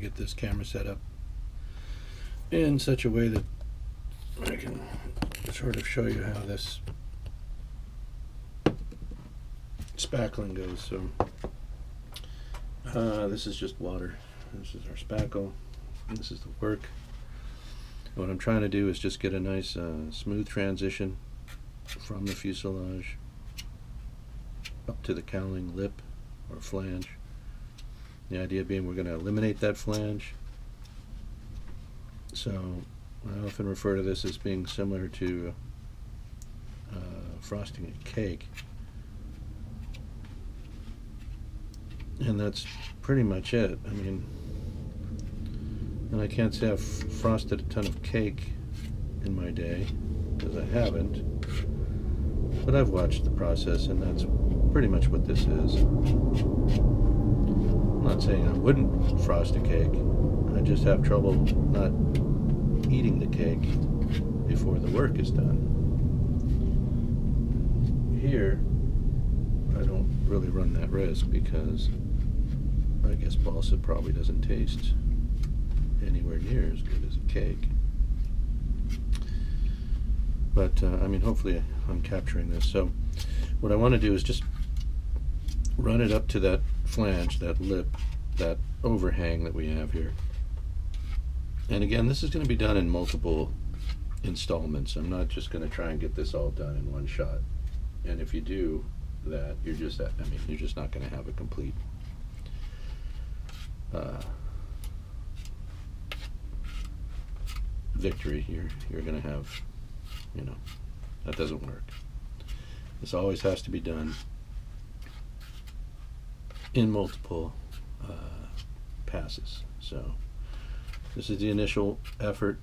get this camera set up in such a way that I can sort of show you how this spackling goes. So this is just water. This is our spackle. This is the work. What I'm trying to do is just get a nice smooth transition from the fuselage up to the cowling lip or flange. The idea being we're going to eliminate that flange. So I often refer to this as being similar to frosting a cake. And that's pretty much it. I mean, and I can't say I've frosted a ton of cake in my day, because I haven't. But I've watched the process, and that's pretty much what this is. I'm not saying I wouldn't frost a cake. I just have trouble not eating the cake before the work is done. Here, I don't really run that risk because I guess balsa probably doesn't taste anywhere near as good as a cake. But I mean, hopefully I'm capturing this. So what I want to do is just run it up to that flange, that lip, that overhang that we have here. And again, this is going to be done in multiple installments. I'm not just going to try and get this all done in one shot. And if you do that, you're just, I mean, you're just not going to have a complete victory. You're going to have, you know, that doesn't work. This always has to be done in multiple passes. So this is the initial effort.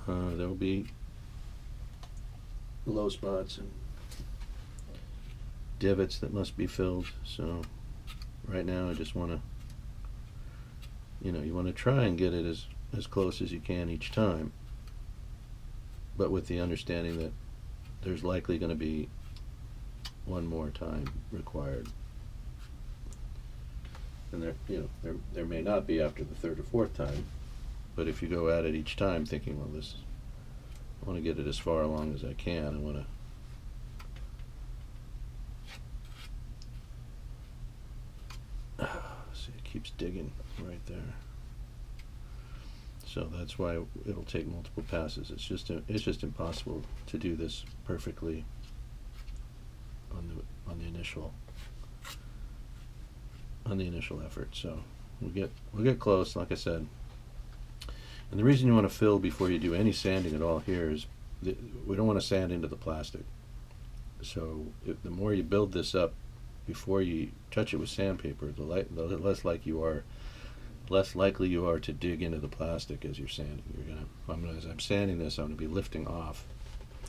There will be low spots and divots that must be filled. So right now I just want to, you know, you want to try and get it as close as you can each time, but with the understanding that there's likely going to be one more time required. And there, you know, there may not be after the third or fourth time, but if you go at it each time thinking, well, this, I want to get it as far along as I can, I want to see, it keeps digging right there. So that's why it'll take multiple passes. It's just impossible to do this perfectly on the initial effort. So we'll get close, like I said. And the reason you want to fill before you do any sanding at all here is we don't want to sand into the plastic. So the more you build this up before you touch it with sandpaper, the less likely you are to dig into the plastic as you're sanding. As I'm sanding this, I'm going to be lifting off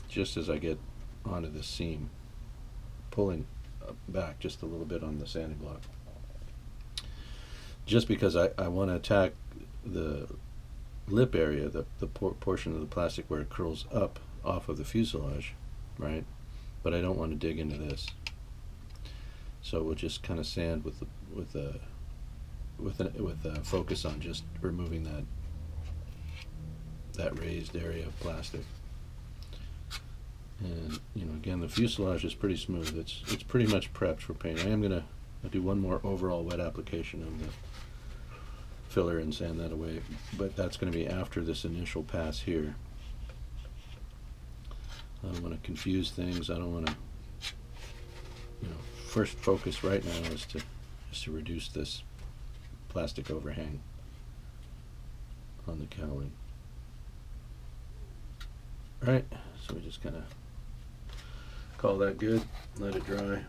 just as I get onto this seam, pulling back just a little bit on the sanding block. Just because I want to attack the lip area, the portion of the plastic where it curls up off of the fuselage, right? But I don't want to dig into this. So we'll just kind of sand with a focus on just removing that raised area of plastic. And you know, again, the fuselage is pretty smooth. It's pretty much prepped for paint. I am gonna do one more overall wet application of the filler and sand that away, but that's going to be after this initial pass here. I don't want to confuse things. I don't want to, you know, first focus right now is to reduce this plastic overhang on the cowling. Alright, so we just kind of call that good, let it dry,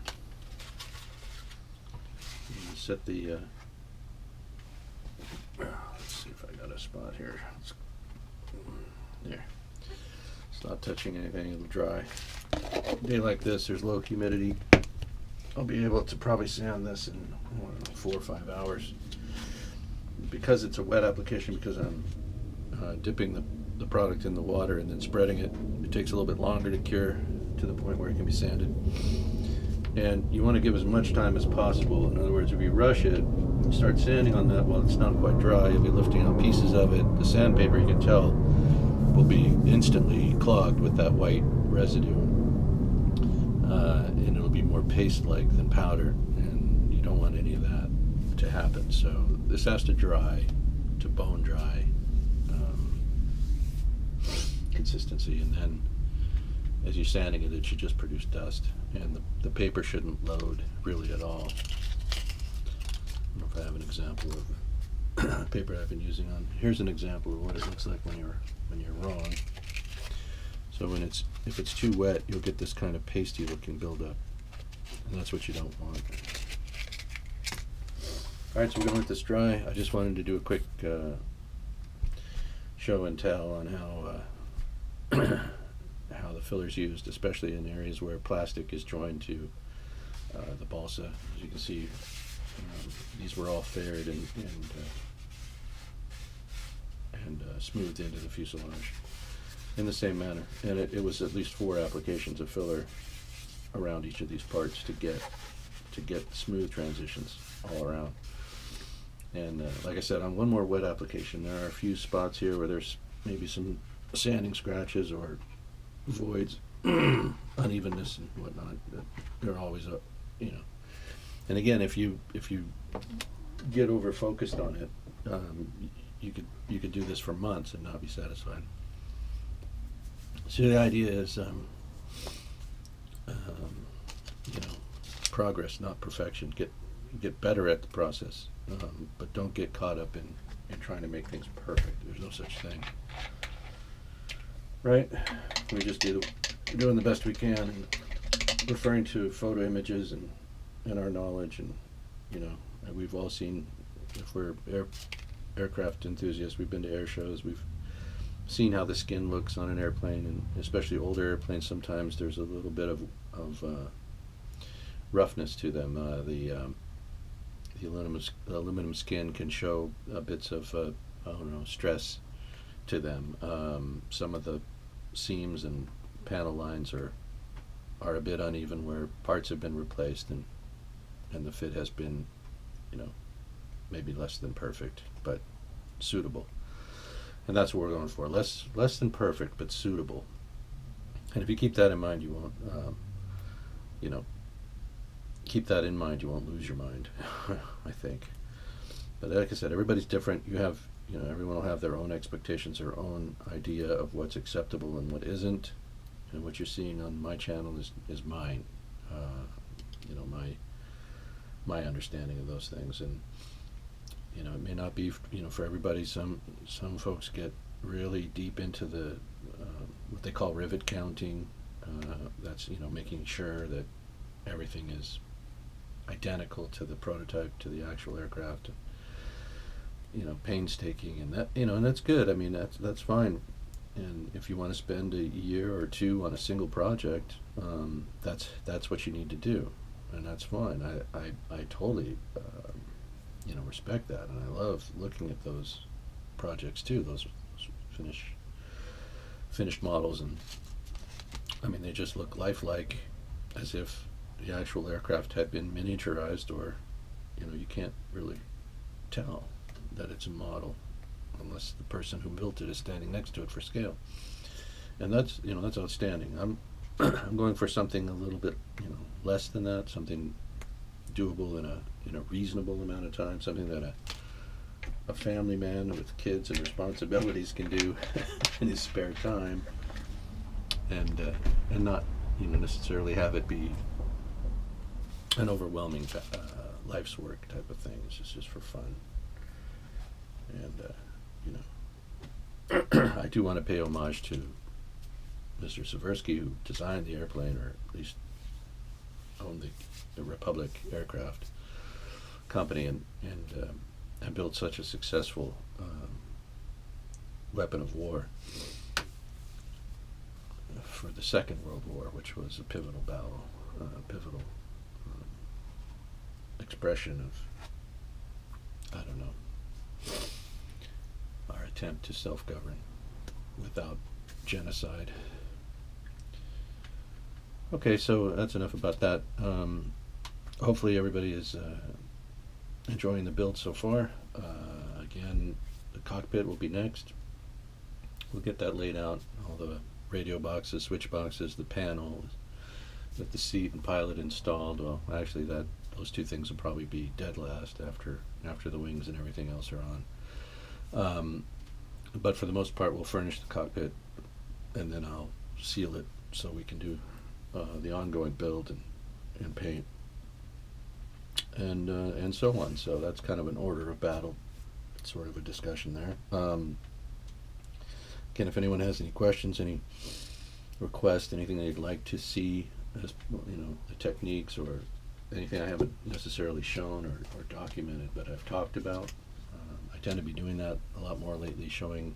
and set the let's see if I got a spot here. There. It's not touching anything, it'll dry. A day like this, there's low humidity. I'll be able to probably sand this in, I don't know, 4 or 5 hours. Because it's a wet application, because I'm dipping the product in the water and then spreading it, it takes a little bit longer to cure to the point where it can be sanded. And you want to give as much time as possible. In other words, if you rush it, you start sanding on that while it's not quite dry, you'll be lifting out pieces of it. The sandpaper, you can tell, will be instantly clogged with that white residue. And it'll be more paste-like than powder, and you don't want any of that to happen. So this has to dry to bone dry consistency, and then as you're sanding it, it should just produce dust, and the paper shouldn't load really at all. I don't know if I have an example of paper I've been using on. Here's an example of what it looks like when you're wrong. So if it's too wet, you'll get this kind of pasty looking buildup, and that's what you don't want. Alright, so we're going to let this dry. I just wanted to do a quick show and tell on how the filler's used, especially in areas where plastic is joined to the balsa. As you can see, these were all faired and smoothed into the fuselage in the same manner. And it was at least 4 applications of filler around each of these parts to get smooth transitions all around. And like I said, on one more wet application, there are a few spots here where there's maybe some sanding scratches or voids, unevenness and whatnot. They're always up, you know. And again, if you get over focused on it, you could do this for months and not be satisfied. So the idea is, you know, progress, not perfection. Get better at the process, but don't get caught up in trying to make things perfect. There's no such thing, right? We just we're doing the best we can, and referring to photo images and our knowledge, and you know, we've all seen, if we're aircraft enthusiasts, we've been to air shows, we've seen how the skin looks on an airplane, and especially older airplanes, sometimes there's a little bit of roughness to them. The aluminum skin can show bits of I don't know, stress to them. Some of the seams and panel lines are a bit uneven where parts have been replaced, and the fit has been, you know, maybe less than perfect, but suitable. And that's what we're going for. Less than perfect, but suitable. And if you keep that in mind, you won't, you know, keep that in mind, you won't lose your mind, I think. But like I said, everybody's different. You know, everyone will have their own expectations, their own idea of what's acceptable and what isn't. And what you're seeing on my channel is mine. You know, my understanding of those things. And you know, it may not be, you know, for everybody. Some folks get really deep into the what they call rivet counting. That's, you know, making sure that everything is identical to the prototype, to the actual aircraft. You know, painstaking, and that, you know, and that's good. I mean, that's fine. And if you want to spend a year or two on a single project, that's what you need to do, and that's fine. I totally you know, respect that, and I love looking at those projects too, those finished models, and I mean, they just look lifelike, as if the actual aircraft had been miniaturized, or, you know, you can't really tell that it's a model unless the person who built it is standing next to it for scale. And that's, you know, that's outstanding. I'm going for something a little bit, you know, less than that, something doable in a reasonable amount of time, something that a family man with kids and responsibilities can do in his spare time, and not, you know, necessarily have it be an overwhelming life's work type of thing. It's just for fun. And you know, I do want to pay homage to Mr. Seversky, who designed the airplane, or at least owned the Republic Aircraft Company, and built such a successful weapon of war for the Second World War, which was a pivotal battle, pivotal expression of, I don't know, our attempt to self-govern without genocide. Okay, so that's enough about that. Hopefully everybody is enjoying the build so far. Again, the cockpit will be next. We'll get that laid out, all the radio boxes, switch boxes, the panel, with the seat and pilot installed. Well, actually, those two things will probably be dead last after the wings and everything else are on. But for the most part, we'll furnish the cockpit, and then I'll seal it so we can do the ongoing build and paint and so on. So that's kind of an order of battle, sort of a discussion there. Again, if anyone has any questions, any requests, anything they'd like to see, as the techniques or anything I haven't necessarily shown or documented, but I've talked about. I tend to be doing that a lot more lately, showing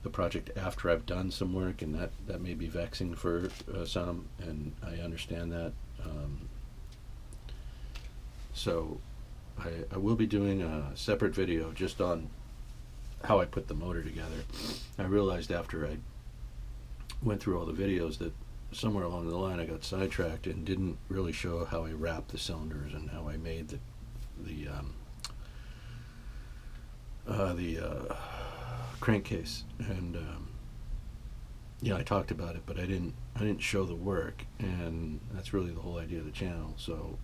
the project after I've done some work, and that may be vexing for some, and I understand that. So I will be doing a separate video just on how I put the motor together. I realized after I went through all the videos that somewhere along the line I got sidetracked and didn't really show how I wrapped the cylinders and how I made the crankcase. And I talked about it, but I didn't show the work, and that's really the whole idea of the channel. So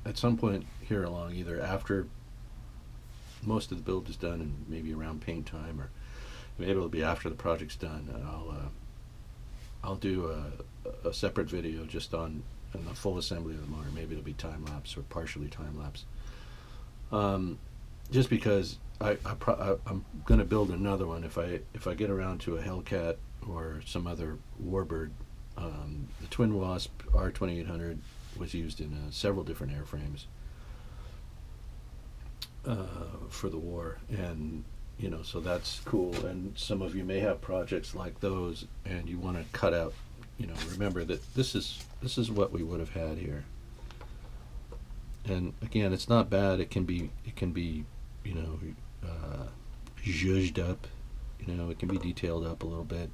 at some point here along, either after most of the build is done and maybe around paint time, or maybe it'll be after the project's done, I'll do a separate video just on the full assembly of the motor. Maybe it'll be time lapse or partially time lapse. Just because I'm going to build another one if I get around to a Hellcat or some other warbird. The Twin Wasp R2800 was used in several different airframes for the war, and so that's cool. And some of you may have projects like those, and you want to cut out. Remember that this is what we would have had here. And again, it's not bad. It can be zhuzhed up. It can be detailed up a little bit.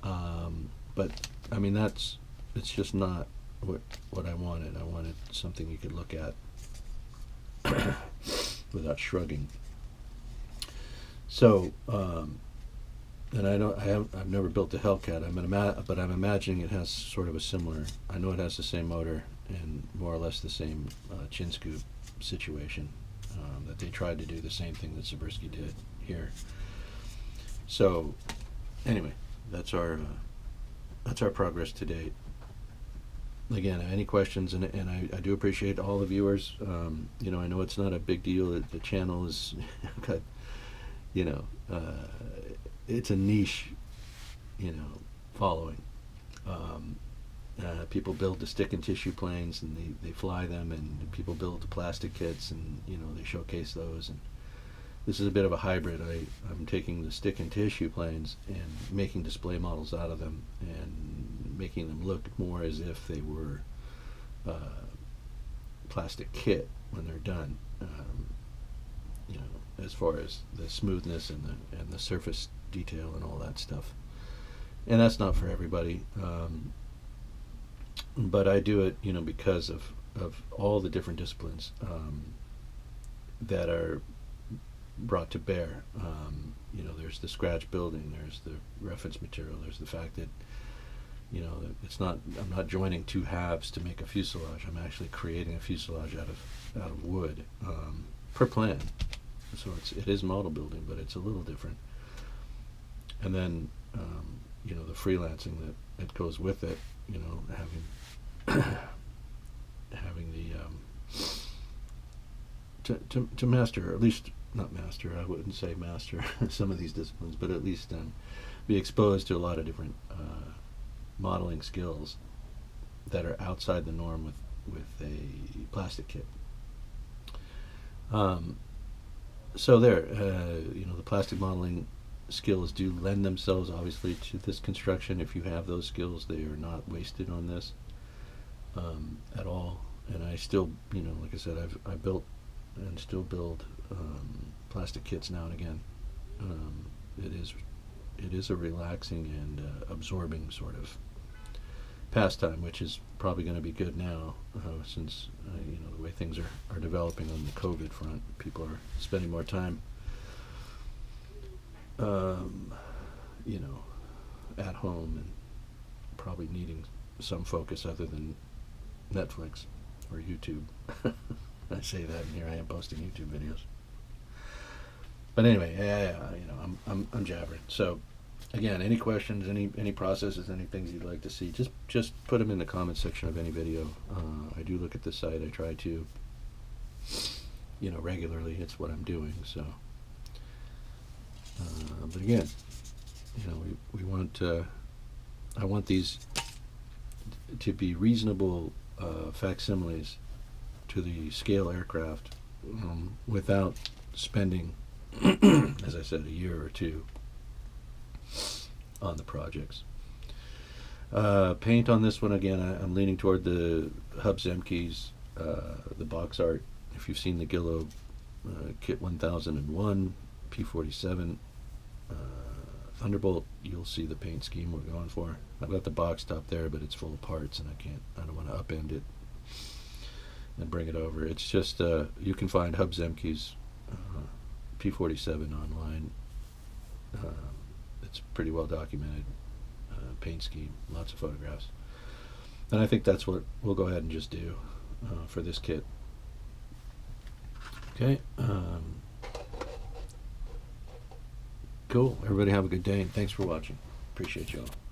But I mean, it's just not what I wanted. I wanted something you could look at without shrugging. So, and I've never built a Hellcat. But I'm imagining it has sort of a similar. I know it has the same motor and more or less the same chin scoop situation. That they tried to do the same thing that Zabriskie did here. So, anyway, that's our progress to date. Again, any questions, and I do appreciate all the viewers. I know it's not a big deal. The channel is got, it's a niche, following. People build the stick and tissue planes, and they fly them, and people build the plastic kits, and they showcase those. And this is a bit of a hybrid. I'm taking the stick and tissue planes and making display models out of them, and making them look more as if they were plastic kit when they're done. As far as the smoothness and the surface detail and all that stuff. And that's not for everybody. But I do it, because of all the different disciplines that are brought to bear. There's the scratch building, there's the reference material, there's the fact that I'm not joining two halves to make a fuselage. I'm actually creating a fuselage out of wood per plan. So it is model building, but it's a little different. And then the freelancing that goes with it. Having to master, or at least not master. I wouldn't say master some of these disciplines, but at least be exposed to a lot of different modeling skills that are outside the norm with a plastic kit. So the plastic modeling skills do lend themselves obviously to this construction. If you have those skills, they are not wasted on this at all. And I still, like I said, I built and still build plastic kits now and again. It is a relaxing and absorbing sort of pastime, which is probably going to be good now, since you know, the way things are developing on the COVID front. People are spending more time, you know, at home and probably needing some focus other than Netflix or YouTube. I say that, and here I am posting YouTube videos. But anyway, yeah, you know, I'm jabbering. So, again, any questions, any processes, any things you'd like to see, just put them in the comment section of any video. I do look at the site. I try to, you know, regularly. It's what I'm doing. So, but again, you know, we want I want these to be reasonable facsimiles to the scale aircraft, without spending, as I said, a year or two on the projects. Paint on this one, again, I'm leaning toward the Hub Zemke's, the box art. If you've seen the Guillow Kit 1001 P-47 Thunderbolt, you'll see the paint scheme we're going for. I've got the box top there, but it's full of parts, and I don't want to upend it and bring it over. It's just, you can find Hub Zemke's P-47 online. It's pretty well documented paint scheme, lots of photographs, and I think that's what we'll go ahead and just do for this kit. Okay, cool. Everybody have a good day, and thanks for watching. Appreciate you all.